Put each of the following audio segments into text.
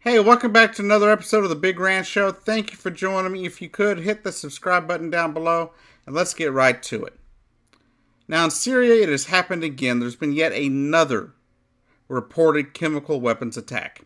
Hey, welcome back to another episode of the Big Ranch Show. Thank you for joining me. If you could, hit the subscribe button down below, and let's get right to it. Now, in Syria, it has happened again. There's been yet another reported chemical weapons attack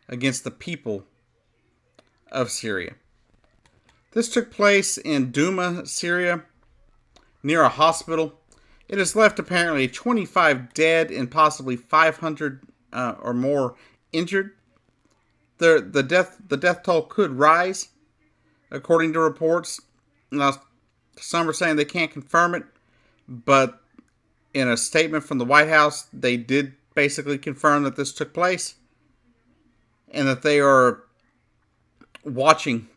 against the people of Syria. This took place in Douma, Syria, near a hospital. It has left apparently 25 dead and possibly 500 or more injured. The death toll could rise, according to reports. Now, some are saying they can't confirm it, but in a statement from the White House, they did basically confirm that this took place and that they are watching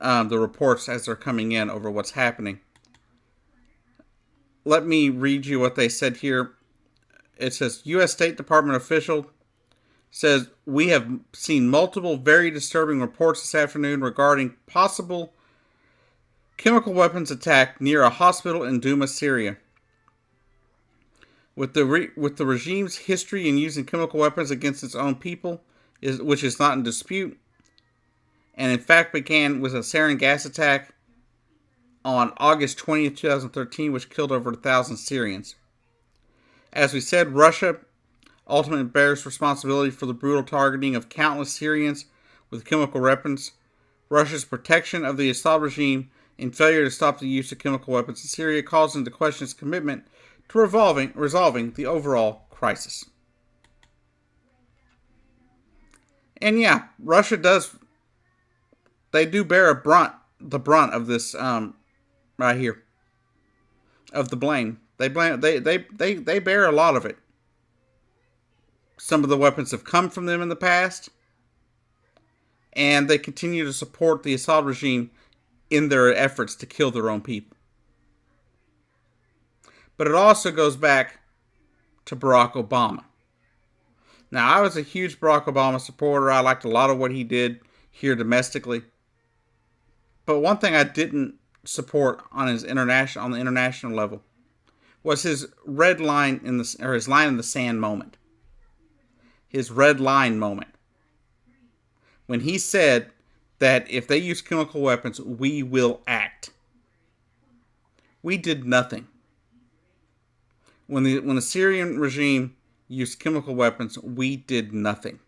the reports as they're coming in over what's happening. Let me read you what they said here. It says, U.S. State Department official says, we have seen multiple very disturbing reports this afternoon regarding possible chemical weapons attack near a hospital in Douma, Syria. With the regime's history in using chemical weapons against its own people, which is not in dispute, and in fact began with a sarin gas attack on August 20th, 2013, which killed over 1,000 Syrians. As we said, Russia ultimately bears responsibility for the brutal targeting of countless Syrians with chemical weapons. Russia's protection of the Assad regime and failure to stop the use of chemical weapons in Syria calls into question its commitment to resolving the overall crisis. And yeah, Russia do bear the brunt of this right here, of the blame. They bear a lot of it. Some of the weapons have come from them in the past, and they continue to support the Assad regime in their efforts to kill their own people. But it also goes back to Barack Obama. Now, I was a huge Barack Obama supporter. I liked a lot of what he did here domestically. But one thing I didn't support on the international level was his line in the sand moment. His red line moment. When he said that if they use chemical weapons, we will act. We did nothing. When the Syrian regime used chemical weapons, we did nothing.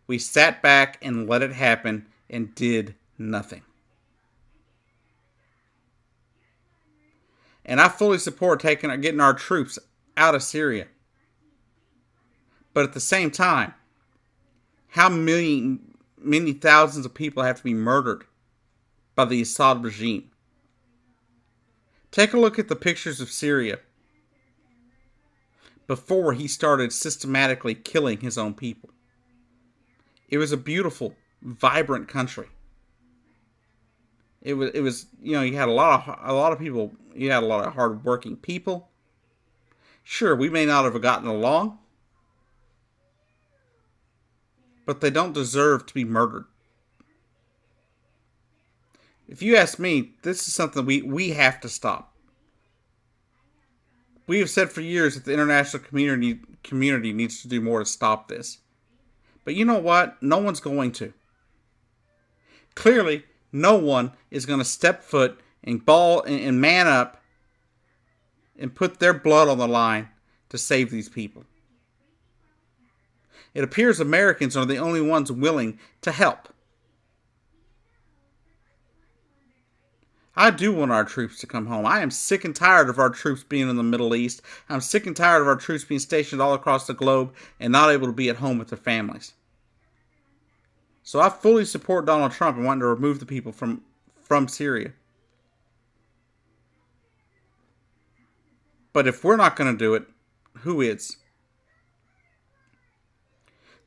We sat back and let it happen and did nothing. And I fully support getting our troops out of Syria. But at the same time, how many thousands of people have to be murdered by the Assad regime? Take a look at the pictures of Syria before he started systematically killing his own people. It was a beautiful, vibrant country. It was you had a lot of people. You had a lot of hardworking people. Sure, we may not have gotten along, but they don't deserve to be murdered. If you ask me, this is something we have to stop. We have said for years that the international community needs to do more to stop this. But you know what? No one's going to. Clearly, no one is going to step foot and man up and put their blood on the line to save these people. It appears Americans are the only ones willing to help. I do want our troops to come home. I am sick and tired of our troops being in the Middle East. I'm sick and tired of our troops being stationed all across the globe and not able to be at home with their families. So I fully support Donald Trump and wanting to remove the people from Syria. But if we're not going to do it, who is?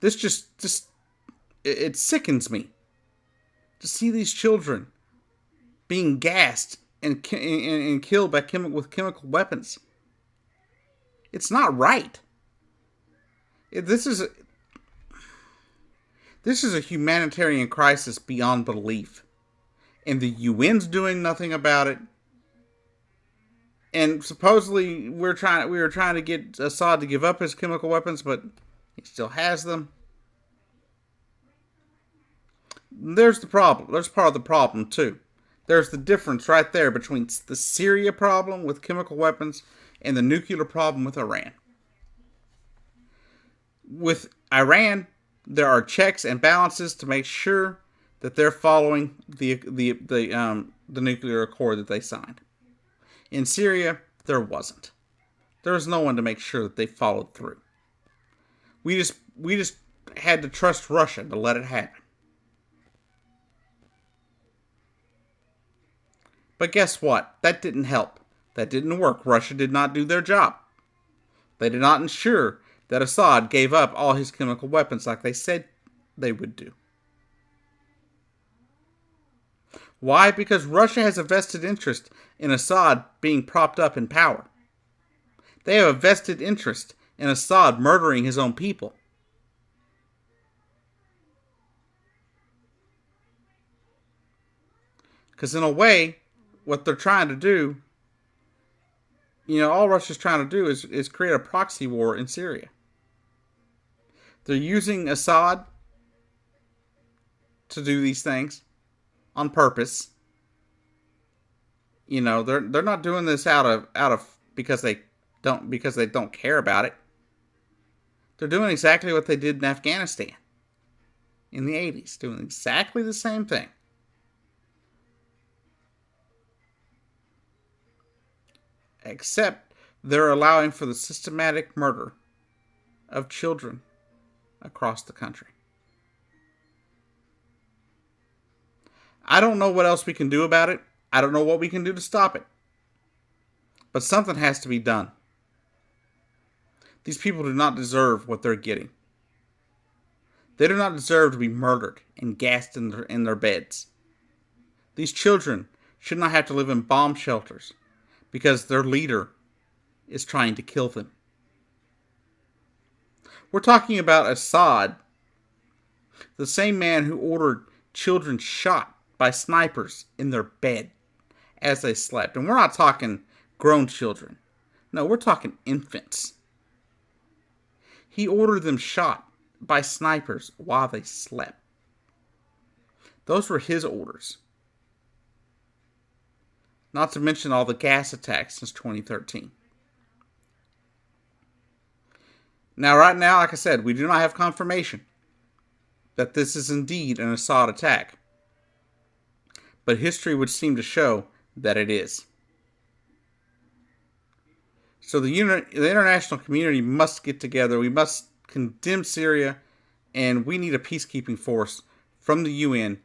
This it sickens me to see these children being gassed and killed with chemical weapons. It's not right. This is a humanitarian crisis beyond belief, and the UN's doing nothing about it. And supposedly we were trying to get Assad to give up his chemical weapons, but he still has them. there's the problem. There's part of the problem too. There's the difference right there between the Syria problem with chemical weapons and the nuclear problem with Iran. With Iran, there are checks and balances to make sure that they're following the nuclear accord that they signed. In Syria, there wasn't. There was no one to make sure that they followed through. We just had to trust Russia to let it happen. But guess what? That didn't help. That didn't work. Russia did not do their job. They did not ensure that Assad gave up all his chemical weapons like they said they would do. Why? Because Russia has a vested interest in Assad being propped up in power. They have a vested interest in Assad murdering his own people. Because in a way, what they're trying to do, all Russia's trying to do is create a proxy war in Syria. They're using Assad to do these things on purpose. They're not doing this out of because they don't care about it. They're doing exactly what they did in Afghanistan in the 80s, doing exactly the same thing. Except they're allowing for the systematic murder of children across the country. I don't know what else we can do about it. I don't know what we can do to stop it. But something has to be done. These people do not deserve what they're getting. They do not deserve to be murdered and gassed in their beds. These children should not have to live in bomb shelters because their leader is trying to kill them. We're talking about Assad, the same man who ordered children shot by snipers in their bed as they slept. And we're not talking grown children. No, we're talking infants. He ordered them shot by snipers while they slept. Those were his orders. Not to mention all the gas attacks since 2013. Now, right now, like I said, we do not have confirmation that this is indeed an Assad attack. But history would seem to show that it is. So the international community must get together. We must condemn Syria, and we need a peacekeeping force from the UN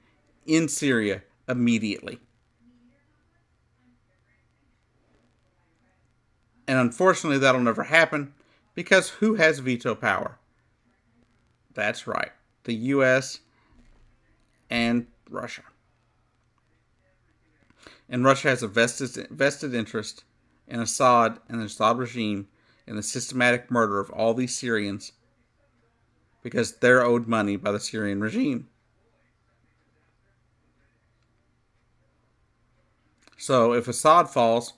in Syria immediately. And unfortunately, that'll never happen because who has veto power? That's right, the US and Russia. And Russia has a vested interest in Assad and the Assad regime and the systematic murder of all these Syrians because they're owed money by the Syrian regime. So if Assad falls,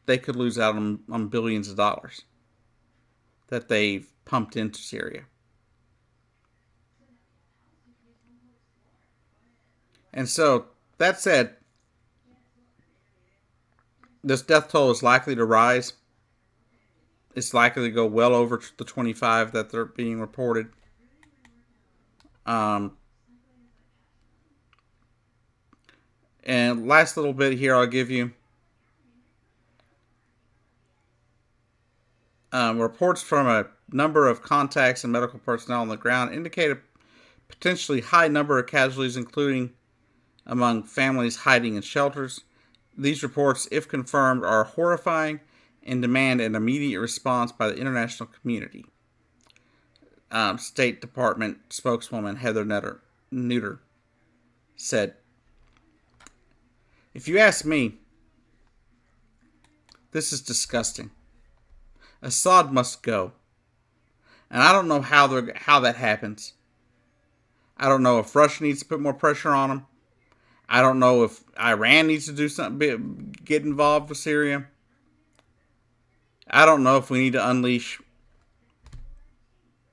they could lose out on billions of dollars that they've pumped into Syria. And so, that said, this death toll is likely to rise. It's likely to go well over the 25 that they're being reported. And last little bit here I'll give you. Reports from a number of contacts and medical personnel on the ground indicate a potentially high number of casualties, including among families hiding in shelters. These reports, if confirmed, are horrifying and demand an immediate response by the international community. State Department spokeswoman Heather Neuter said, "If you ask me, this is disgusting. Assad must go. And I don't know how that happens. I don't know if Russia needs to put more pressure on him. I don't know if Iran needs to do something, get involved with Syria. I don't know if we need to unleash,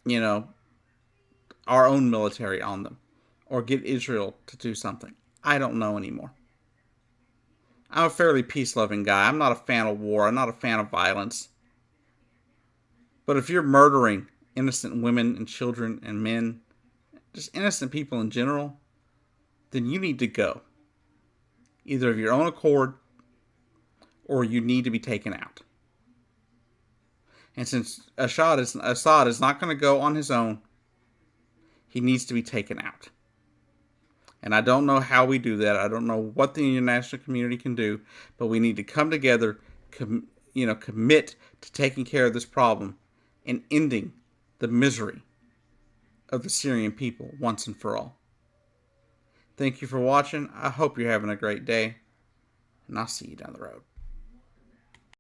our own military on them. or get Israel to do something. I don't know anymore. I'm a fairly peace-loving guy. I'm not a fan of war. I'm not a fan of violence. But if you're murdering innocent women and children and men, just innocent people in general, then you need to go. Either of your own accord or you need to be taken out. And since Assad is not going to go on his own, he needs to be taken out. And I don't know how we do that. I don't know what the international community can do, but we need to come together, commit to taking care of this problem and ending the misery of the Syrian people once and for all. Thank you for watching. I hope you're having a great day, and I'll see you down the road.